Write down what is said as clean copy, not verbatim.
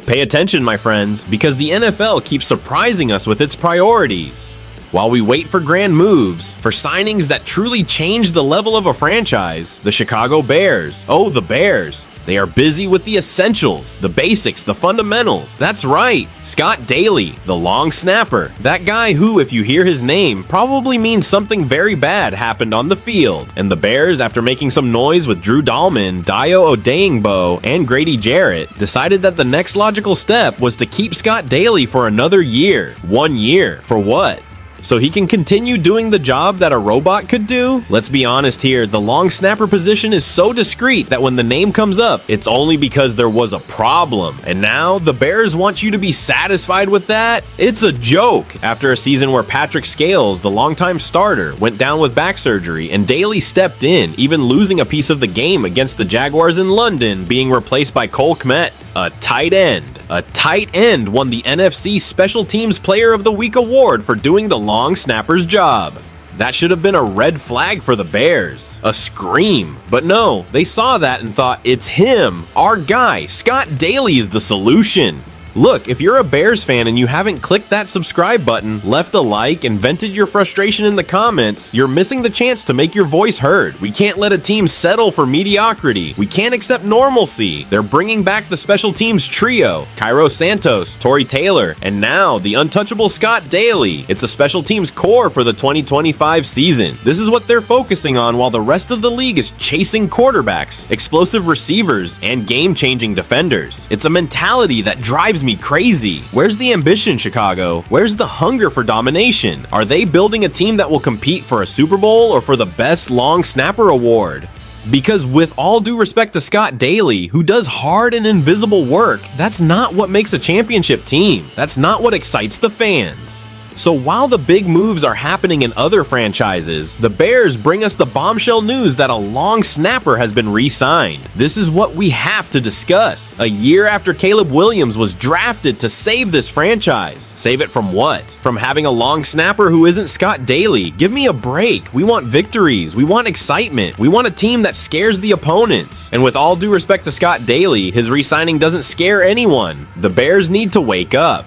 Pay attention, my friends, because the NFL keeps surprising us with its priorities. While we wait for grand moves, for signings that truly change the level of a franchise, the Chicago Bears, the Bears, they are busy with the essentials, the basics, the fundamentals. That's right, Scott Daly, the long snapper. That guy who, if you hear his name, probably means something very bad happened on the field. And the Bears, after making some noise with Drew Dahlman, Dio Odeyingbo, and Grady Jarrett, decided that the next logical step was to keep Scott Daly for another year. 1 year. For what? So he can continue doing the job that a robot could do? Let's be honest here, the long snapper position is so discreet that when the name comes up, it's only because there was a problem. And now, the Bears want you to be satisfied with that? It's a joke! After a season where Patrick Scales, the longtime starter, went down with back surgery and Daly stepped in, even losing a piece of the game against the Jaguars in London, being replaced by Cole Kmet, a tight end. A tight end won the NFC Special Teams Player of the Week award for doing the long snapper's job. That should have been a red flag for the Bears. A scream. But no, they saw that and thought, it's him, our guy, Scott Daly is the solution. Look, if you're a Bears fan and you haven't clicked that subscribe button, left a like, and vented your frustration in the comments, you're missing the chance to make your voice heard. We can't let a team settle for mediocrity. We can't accept normalcy. They're bringing back the special teams trio, Cairo Santos, Torrey Taylor, and now the untouchable Scott Daly. It's a special teams core for the 2025 season. This is what they're focusing on while the rest of the league is chasing quarterbacks, explosive receivers, and game-changing defenders. It's a mentality that drives me crazy. Where's the ambition, Chicago? Where's the hunger for domination? Are they building a team that will compete for a Super Bowl or for the best long snapper award? Because with all due respect to Scott Daly, who does hard and invisible work, that's not what makes a championship team. That's not what excites the fans. So while the big moves are happening in other franchises, the Bears bring us the bombshell news that a long snapper has been re-signed. This is what we have to discuss. A year after Caleb Williams was drafted to save this franchise. Save it from what? From having a long snapper who isn't Scott Daly. Give me a break. We want victories. We want excitement. We want a team that scares the opponents. And with all due respect to Scott Daly, his re-signing doesn't scare anyone. The Bears need to wake up.